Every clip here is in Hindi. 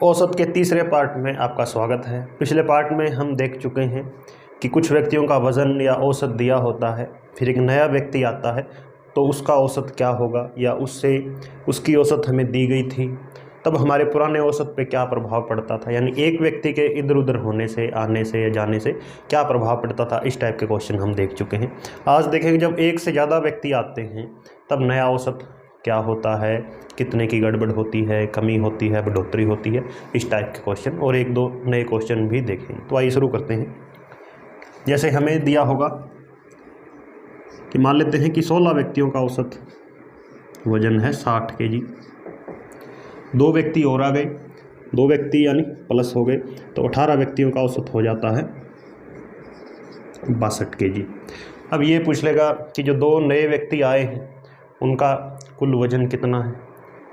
औसत के तीसरे पार्ट में आपका स्वागत है। पिछले पार्ट में हम देख चुके हैं कि कुछ व्यक्तियों का वज़न या औसत दिया होता है, फिर एक नया व्यक्ति आता है तो उसका औसत क्या होगा या उससे उसकी औसत हमें दी गई थी, तब हमारे पुराने औसत पे क्या प्रभाव पड़ता था। यानी एक व्यक्ति के इधर उधर होने से, आने से या जाने से क्या प्रभाव पड़ता था। इस टाइप के क्वेश्चन हम देख चुके हैं। आज देखेंगे जब एक से ज़्यादा व्यक्ति आते हैं तब नया औसत क्या होता है, कितने की गड़बड़ होती है, कमी होती है, बढ़ोतरी होती है। इस टाइप के क्वेश्चन और एक दो नए क्वेश्चन भी देखेंगे। तो आइए शुरू करते हैं। जैसे हमें दिया होगा कि मान लेते हैं कि 16 व्यक्तियों का औसत वजन है 60 kg। 2 व्यक्ति और आ गए, 2 व्यक्ति यानी प्लस हो गए, तो 18 व्यक्तियों का औसत हो जाता है 62 kg। अब ये पूछ लेगा कि जो 2 नए व्यक्ति आए हैं उनका कुल वजन कितना है,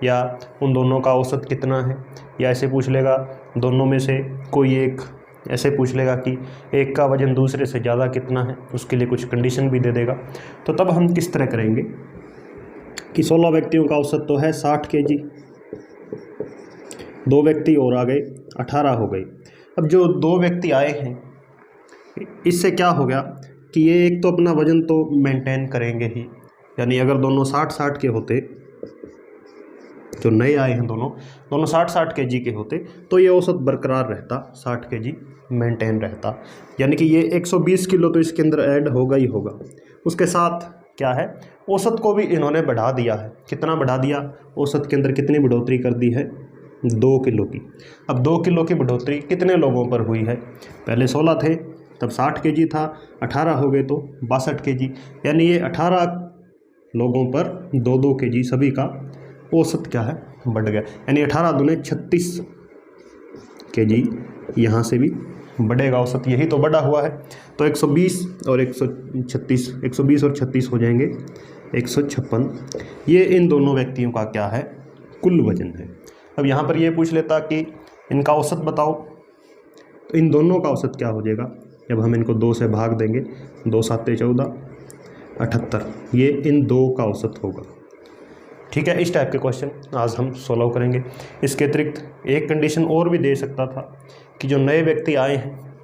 या उन दोनों का औसत कितना है, या ऐसे पूछ लेगा दोनों में से कोई एक, ऐसे पूछ लेगा कि एक का वजन दूसरे से ज़्यादा कितना है, उसके लिए कुछ कंडीशन भी दे देगा। तो तब हम किस तरह करेंगे कि 16 व्यक्तियों का औसत तो है 60 kg, 2 व्यक्ति और आ गए, 18 हो गए। अब जो 2 व्यक्ति आए हैं इससे क्या हो गया कि ये एक तो अपना वजन तो मेंटेन करेंगे ही, यानी अगर दोनों 60-60 के होते, जो नए आए हैं दोनों 60-60 kg के होते तो ये औसत बरकरार रहता, 60 kg मेंटेन रहता। यानी कि ये 120 किलो तो इसके अंदर ऐड होगा ही होगा। उसके साथ क्या है, औसत को भी इन्होंने बढ़ा दिया है। कितना बढ़ा दिया, औसत के अंदर कितनी बढ़ोतरी कर दी है, 2 किलो की। अब 2 किलो की बढ़ोतरी कितने लोगों पर हुई है, पहले 16 थे तब 60 kg था, 18 हो गए तो 62 kg। यानी ये 18 लोगों पर 2-2 kg सभी का औसत क्या है, बढ़ गया। यानी 18 दूने 36 kg यहाँ से भी बढ़ेगा औसत, यही तो बढ़ा हुआ है। तो 120 और 136, 120 और 36 हो जाएंगे 156। ये इन दोनों व्यक्तियों का क्या है, कुल वजन है। अब यहाँ पर ये पूछ लेता कि इनका औसत बताओ, तो इन दोनों का औसत क्या हो जाएगा, जब हम इनको 2 से भाग देंगे, 2 7 14 78, ये इन 2 का औसत होगा। ठीक है, इस टाइप के क्वेश्चन आज हम सॉल्व करेंगे। इसके अतिरिक्त एक कंडीशन और भी दे सकता था कि जो नए व्यक्ति आए हैं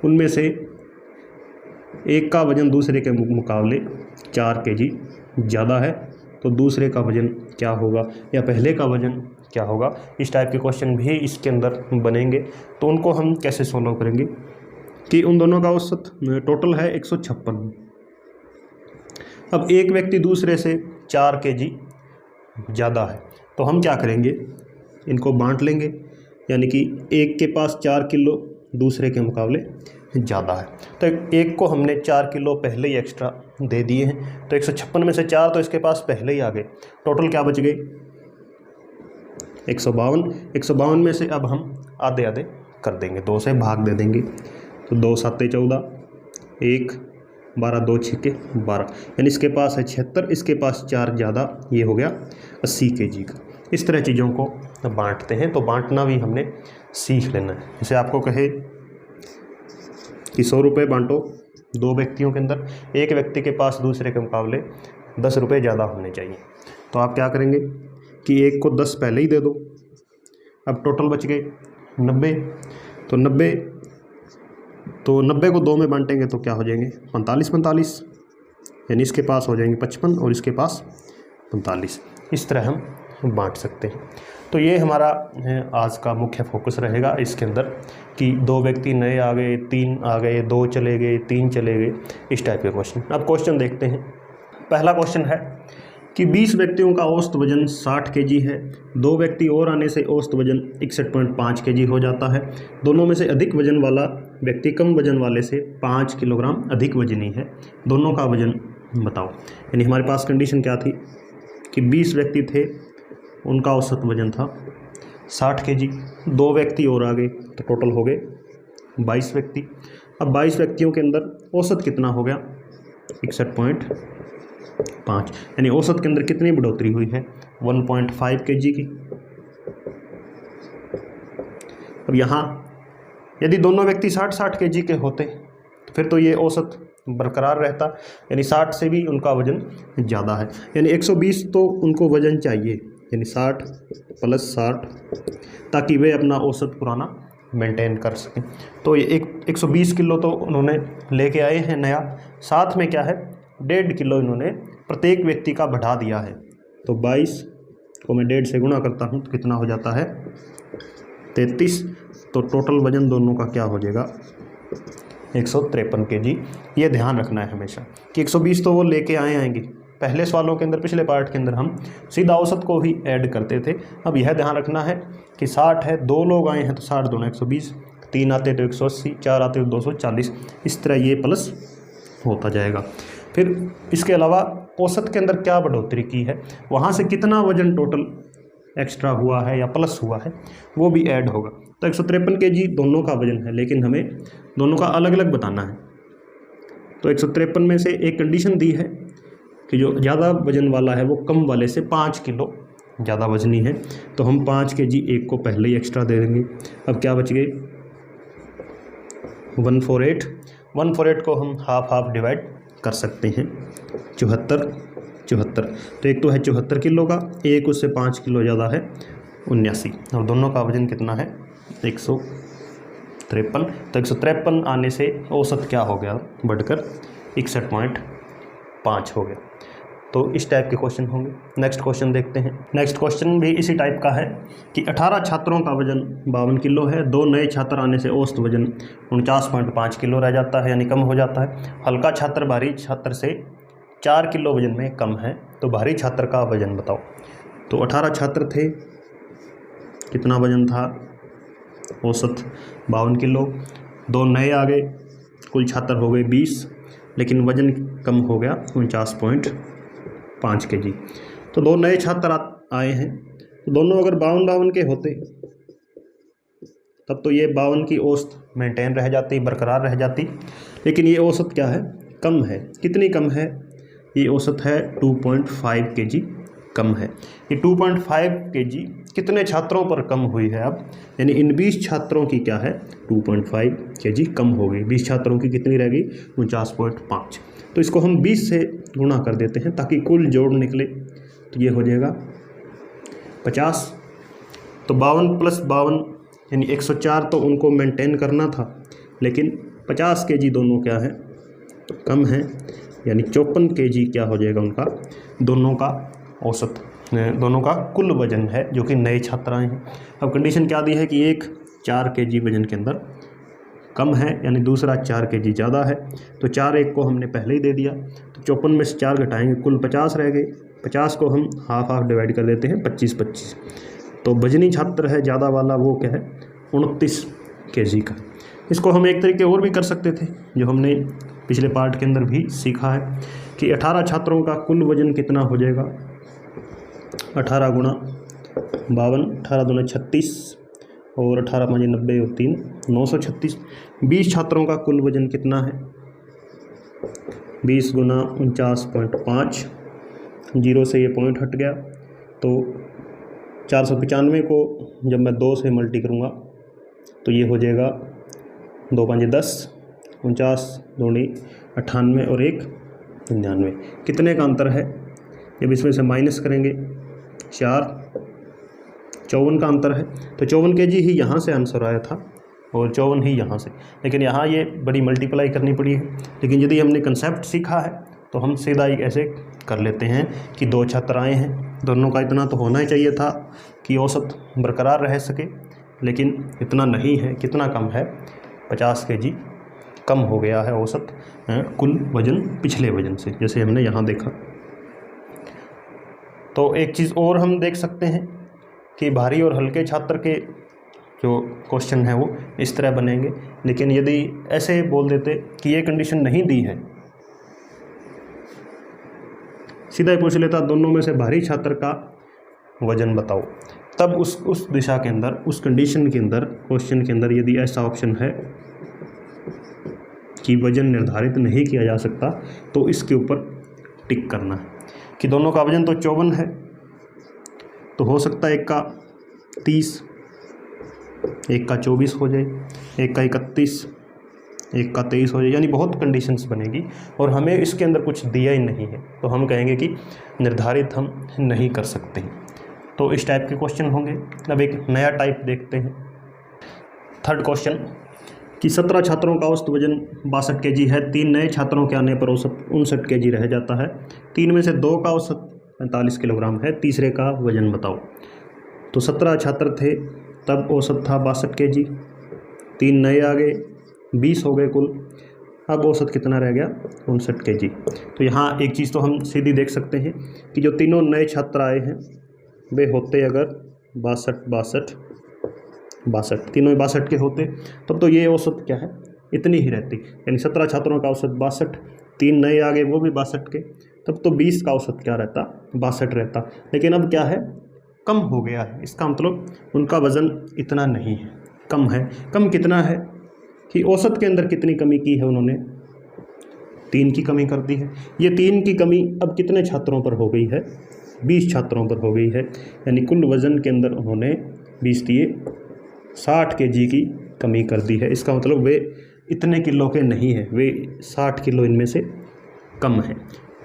उनमें से एक का वजन दूसरे के मुकाबले 4 kg ज़्यादा है, तो दूसरे का वजन क्या होगा, या पहले का वजन क्या होगा। इस टाइप के क्वेश्चन भी इसके अंदर बनेंगे। तो उनको हम कैसे सॉल्व करेंगे कि उन दोनों का औसत टोटल है 156। अब एक व्यक्ति दूसरे से 4 kg ज़्यादा है, तो हम क्या करेंगे, इनको बांट लेंगे। यानी कि एक के पास 4 किलो दूसरे के मुकाबले ज़्यादा है, तो एक को हमने 4 किलो पहले ही एक्स्ट्रा दे दिए हैं, तो 156 में से 4 तो इसके पास पहले ही आ गए। टोटल क्या बच गए, 152। 152 में से अब हम आधे आधे कर देंगे, 2 से भाग दे देंगे। तो 2 7 14, 1 12, 2 6 12, यानी इसके पास है 76, इसके पास 4 ज़्यादा, ये हो गया 80 kg का। इस तरह चीज़ों को बांटते हैं, तो बांटना भी हमने सीख लेना है। जैसे आपको कहे कि 100 रुपये बांटो 2 व्यक्तियों के अंदर, एक व्यक्ति के पास दूसरे के मुकाबले 10 रुपये ज़्यादा होने चाहिए, तो आप क्या करेंगे कि एक को 10 पहले ही दे दो। अब टोटल बच गए 90, तो 90 को 2 में बांटेंगे तो क्या हो जाएंगे, 45, यानी इसके पास हो जाएंगे 55 और इसके पास 45। इस तरह हम बांट सकते हैं। तो ये हमारा आज का मुख्य फोकस रहेगा इसके अंदर कि 2 व्यक्ति नए आ गए, 3 आ गए, 2 चले गए, 3 चले गए, इस टाइप के क्वेश्चन। अब क्वेश्चन देखते हैं। पहला क्वेश्चन है कि 20 व्यक्तियों का औसत वजन 60 kg है, 2 व्यक्ति और आने से औसत वजन 61.5 kg हो जाता है। दोनों में से अधिक वजन वाला व्यक्ति कम वजन वाले से 5 किलोग्राम अधिक वजनी है, दोनों का वजन बताओ। यानी हमारे पास कंडीशन क्या थी कि 20 व्यक्ति थे, उनका औसत वजन था 60 kg, 2 व्यक्ति और आ गए तो टोटल हो गए 22 व्यक्ति। अब 22 व्यक्तियों के अंदर औसत कितना हो गया, 61.5, यानी औसत के अंदर कितनी बढ़ोतरी हुई है, 1.5 kg की। अब यहाँ यदि दोनों व्यक्ति 60-60 kg के होते तो फिर तो ये औसत बरकरार रहता, यानी 60 से भी उनका वजन ज़्यादा है, यानी 120 तो उनको वजन चाहिए, यानी 60 + 60, ताकि वे अपना औसत पुराना मेंटेन कर सकें। तो ये 120 किलो तो उन्होंने लेके आए हैं नया, साथ में क्या है 1.5 किलो इन्होंने प्रत्येक व्यक्ति का बढ़ा दिया है। तो 22 को मैं 1.5 से गुणा करता हूँ तो कितना हो जाता है 33। तो टोटल वजन दोनों का क्या हो जाएगा 153 kg। ये ध्यान रखना है हमेशा कि 120 तो वो लेके आएंगे। पहले सवालों के अंदर, पिछले पार्ट के अंदर हम सीधा औसत को ही ऐड करते थे। अब यह ध्यान रखना है कि 60 है, 2 लोग आए हैं तो 60 दूना 120, 3 आते तो 180, 4 आते तो 240, इस तरह ये प्लस होता जाएगा। फिर इसके अलावा औसत के अंदर क्या बढ़ोतरी की है, वहाँ से कितना वजन टोटल एक्स्ट्रा हुआ है या प्लस हुआ है, वो भी ऐड होगा। तो 153 kg दोनों का वजन है, लेकिन हमें दोनों का अलग अलग बताना है। तो 153 में से एक कंडीशन दी है कि जो ज़्यादा वजन वाला है वो कम वाले से 5 किलो ज़्यादा वजनी है, तो हम 5 kg एक को पहले ही एक्स्ट्रा दे देंगे। अब क्या बच गए 148 को हम हाफ डिवाइड कर सकते हैं, 74। तो एक तो है 74 किलो का, एक उससे 5 किलो ज़्यादा है 79, और दोनों का वजन कितना है 153। तो 153 आने से औसत क्या हो गया बढ़कर 61.5 हो गया। तो इस टाइप के क्वेश्चन होंगे। नेक्स्ट क्वेश्चन देखते हैं। नेक्स्ट क्वेश्चन भी इसी टाइप का है कि 18 छात्रों का वजन 52 किलो है, 2 नए छात्र आने से औसत वजन 49.5 किलो रह जाता है, यानी कम हो जाता है। हल्का छात्र भारी छात्र से 4 किलो वजन में कम है, तो भारी छात्र का वजन बताओ। तो 18 छात्र थे, कितना वजन था औसत 52 किलो, 2 नए आ गए, कुल छात्र हो गए 20, लेकिन वजन कम हो गया 49.5 kg। तो 2 नए छात्र आए हैं, तो दोनों अगर 52 के होते तब तो ये 52 की औसत मेंटेन रह जाती, बरकरार रह जाती, लेकिन ये औसत क्या है कम है। कितनी कम है, ये औसत है 2.5 kg कम है। ये 2.5 kg कितने छात्रों पर कम हुई है अब, यानी इन 20 छात्रों की क्या है 2.5 kg कम हो गई। 20 छात्रों की कितनी रह गई 49.5। तो इसको हम 20 से गुणा कर देते हैं ताकि कुल जोड़ निकले, तो ये हो जाएगा 50। तो 52 + 52 यानी 104 तो उनको मेंटेन करना था, लेकिन 50 kg दोनों क्या है कम है, यानी 54 kg क्या हो जाएगा उनका दोनों का औसत, दोनों का कुल वजन है, जो कि नए छात्र आए हैं। अब कंडीशन क्या दी है कि एक 4 kg वजन के अंदर कम है, यानी दूसरा 4 kg ज़्यादा है। तो 4 एक को हमने पहले ही दे दिया, तो 54 में से 4 घटाएंगे कुल 50 रह गए। 50 को हम हाफ डिवाइड कर देते हैं 25। तो वजनी छात्र है ज़्यादा वाला, वो क्या है 29 kg का। इसको हम एक तरीके और भी कर सकते थे, जो हमने पिछले पार्ट के अंदर भी सीखा है कि 18 छात्रों का कुल वजन कितना हो जाएगा 18 × 52, 18 दूना 36 और 18 × 5 90 और 3 936। 20 छात्रों का कुल वजन कितना है 20 × 49.5, 0 से ये पॉइंट हट गया, तो 495 को जब मैं 2 से मल्टी करूँगा तो ये हो जाएगा 2 × 5 10, 49 दूनी 98 और 1 99। कितने का अंतर है, जब इसमें से माइनस करेंगे 4, 54 का अंतर है। तो 54 kg ही यहाँ से आंसर आया था और 54 ही यहाँ से, लेकिन यहाँ ये बड़ी मल्टीप्लाई करनी पड़ी है। लेकिन यदि हमने कंसेप्ट सीखा है तो हम सीधा ही ऐसे कर लेते हैं कि 2 छात्र आए हैं, दोनों का इतना तो होना ही चाहिए था कि औसत बरकरार रह सके, लेकिन इतना नहीं है। कितना कम है 50 kg कम हो गया है औसत कुल वजन पिछले वजन से, जैसे हमने यहाँ देखा। तो एक चीज़ और हम देख सकते हैं कि भारी और हल्के छात्र के जो क्वेश्चन है वो इस तरह बनेंगे, लेकिन यदि ऐसे बोल देते कि ये कंडीशन नहीं दी है, सीधा ही पूछ लेता दोनों में से भारी छात्र का वजन बताओ, तब उस दिशा के अंदर, उस कंडीशन के अंदर, क्वेश्चन के अंदर यदि ऐसा ऑप्शन है कि वजन निर्धारित नहीं किया जा सकता, तो इसके ऊपर टिक करना है कि दोनों का वजन तो 54 है, तो हो सकता है एक का 30, एक का 24 हो जाए, एक का 31, एक का 23 हो जाए, यानी बहुत कंडीशंस बनेगी और हमें इसके अंदर कुछ दिया ही नहीं है, तो हम कहेंगे कि निर्धारित हम नहीं कर सकते। तो इस टाइप के क्वेश्चन होंगे। अब एक नया टाइप देखते हैं, थर्ड क्वेश्चन कि 17 छात्रों का औसत वजन 62 kg है। 3 नए छात्रों के आने पर औसत 59 kg रह जाता है। 3 में से 2 का औसत 45 किलोग्राम है, तीसरे का वजन बताओ। तो 17 छात्र थे तब औसत था 62 kg, 3 नए आ गए 20 हो गए कुल, अब औसत कितना रह गया 59 kg। तो यहाँ एक चीज़ तो हम सीधी देख सकते हैं कि जो तीनों नए छात्र आए हैं वे होते अगर 62 तीनों 62 के होते तब तो ये औसत क्या है इतनी ही रहती, यानी 17 छात्रों का औसत 62, 3 नए आ गए वो भी 62 के, तब तो 20 का औसत क्या रहता 62 रहता। लेकिन अब क्या है कम हो गया है, इसका मतलब उनका वज़न इतना नहीं है, कम है। कम कितना है कि औसत के अंदर कितनी कमी की है उन्होंने, 3 की कमी कर दी है। ये 3 की कमी अब कितने छात्रों पर हो गई है 20 छात्रों पर हो गई है, यानी कुल वज़न के अंदर उन्होंने 20 दिए 60 kg की कमी कर दी है। इसका मतलब वे इतने किलो के नहीं हैं, वे 60 किलो इनमें से कम है।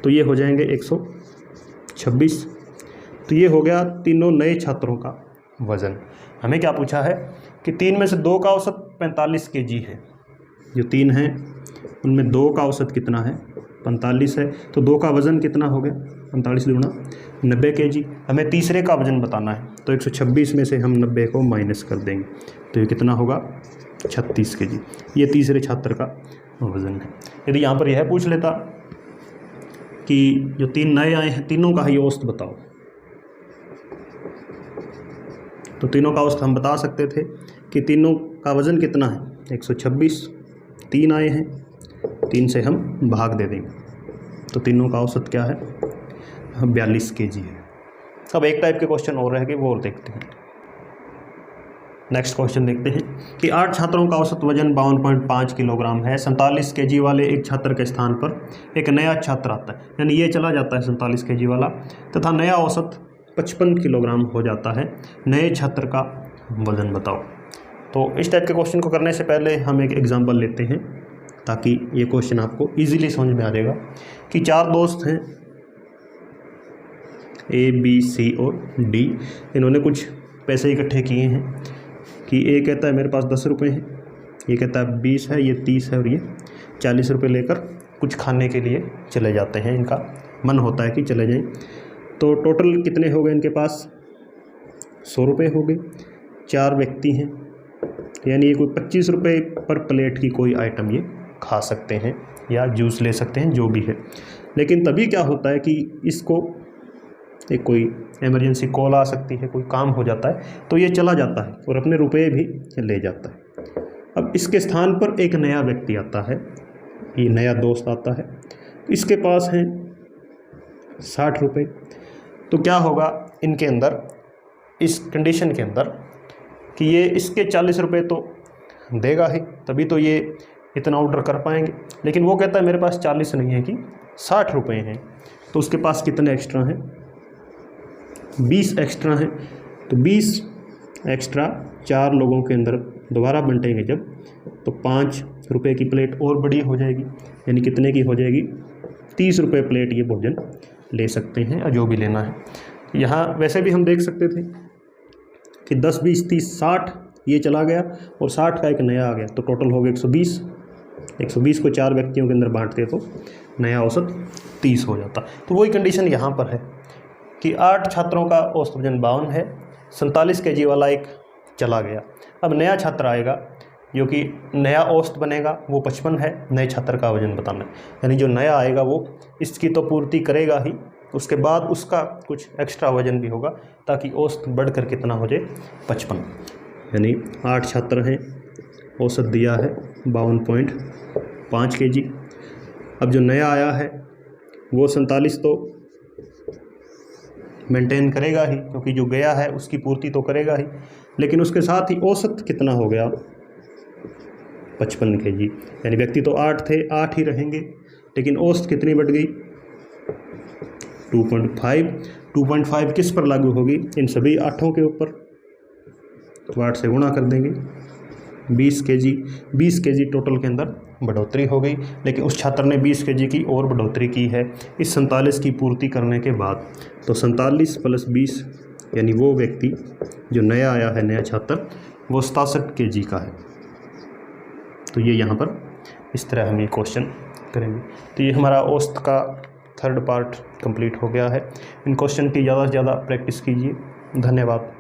तो ये हो जाएंगे 126। तो ये हो गया तीनों नए छात्रों का वज़न। हमें क्या पूछा है कि 3 में से 2 का औसत 45 kg है। जो 3 हैं उनमें 2 का औसत कितना है 45 है, तो 2 का वज़न कितना हो गया 45 गुणा 90 kg। हमें तीसरे का वज़न बताना है, तो 126 में से हम 90 को माइनस कर देंगे, तो ये कितना होगा 36 kg। ये तीसरे छात्र का वज़न है। यदि यहाँ पर यह पूछ लेता कि जो 3 नए आए हैं तीनों का ही औसत बताओ, तो तीनों का औसत हम बता सकते थे कि तीनों का वज़न कितना है 126, 3 आए हैं 3 से हम भाग दे देंगे, तो तीनों का औसत क्या है 42 kg है। अब एक टाइप के क्वेश्चन और रह गए, वो और देखते हैं। नेक्स्ट क्वेश्चन देखते हैं कि 8 छात्रों का औसत वजन 52.5 किलोग्राम है। 47 kg वाले एक छात्र के स्थान पर एक नया छात्र आता है, यानी ये चला जाता है 47 kg वाला, तथा नया औसत 55 किलोग्राम हो जाता है। नए छात्र का वजन बताओ। तो इस टाइप के क्वेश्चन को करने से पहले हम एक एग्जांपल लेते हैं ताकि ये क्वेश्चन आपको इजीली समझ में आ जाएगा कि 4 दोस्त हैं A, B, C और D। इन्होंने कुछ पैसे इकट्ठे किए हैं कि A कहता है मेरे पास 10 रुपये हैं, ये कहता है 20 है, ये 30 है और ये 40 रुपये लेकर कुछ खाने के लिए चले जाते हैं। इनका मन होता है कि चले जाएं, तो टोटल कितने हो गए इनके पास 100 रुपये हो गए। 4 व्यक्ति हैं, यानी ये कोई 25 रुपये पर प्लेट की कोई आइटम ये खा सकते हैं या जूस ले सकते हैं, जो भी है। लेकिन तभी क्या होता है कि इसको एक कोई इमरजेंसी कॉल आ सकती है, कोई काम हो जाता है, तो ये चला जाता है और अपने रुपए भी ले जाता है। अब इसके स्थान पर एक नया व्यक्ति आता है, ये नया दोस्त आता है, इसके पास हैं 60 रुपये। तो क्या होगा इनके अंदर, इस कंडीशन के अंदर कि ये इसके 40 रुपये तो देगा ही, तभी तो ये इतना ऑर्डर कर पाएंगे। लेकिन वो कहता है मेरे पास 40 नहीं है कि 60 रुपये हैं, तो उसके पास कितने एक्स्ट्रा हैं 20 एक्स्ट्रा हैं। तो 20 एक्स्ट्रा 4 लोगों के अंदर दोबारा बंटेंगे जब, तो 5 रुपये की प्लेट और बड़ी हो जाएगी, यानी कितने की हो जाएगी 30 रुपये प्लेट ये भोजन ले सकते हैं और जो भी लेना है। यहाँ वैसे भी हम देख सकते थे कि 10, 20, 30, 60 ये चला गया और 60 का एक नया आ गया, तो टोटल हो गया 120। 120 को 4 व्यक्तियों के अंदर बांटते तो नया औसत 30 हो जाता। तो वही कंडीशन यहाँ पर है कि 8 छात्रों का औसत वजन 52 है, 47 kg वाला एक चला गया। अब नया छात्र आएगा जो कि नया औसत बनेगा, वो 55 है। नए छात्र का वजन बताना है, यानी जो नया आएगा वो इसकी तो पूर्ति करेगा ही, उसके बाद उसका कुछ एक्स्ट्रा वजन भी होगा ताकि औसत बढ़कर कितना हो जाए 55। यानी 8 छात्र हैं, औसत दिया है 52.5 kg। अब जो नया आया है वो 47 तो मेंटेन करेगा ही, क्योंकि जो गया है उसकी पूर्ति तो करेगा ही, लेकिन उसके साथ ही औसत कितना हो गया 55 kg। यानी व्यक्ति तो 8 थे, 8 ही रहेंगे, लेकिन औसत कितनी बढ़ गई 2.5। 2.5 किस पर लागू होगी, इन सभी 8 के ऊपर, तो 8 से गुणा कर देंगे 20 kg। 20 kg टोटल के अंदर बढ़ोतरी हो गई, लेकिन उस छात्र ने 20 kg की और बढ़ोतरी की है इस 47 की पूर्ति करने के बाद। तो 47 + 20 यानी वो व्यक्ति जो नया आया है, नया छात्र, वो 67 kg का है। तो ये यहाँ पर इस तरह हम ये क्वेश्चन करेंगे। तो ये हमारा औसत का थर्ड पार्ट कंप्लीट हो गया है। इन क्वेश्चन की ज़्यादा से ज़्यादा प्रैक्टिस कीजिए। धन्यवाद।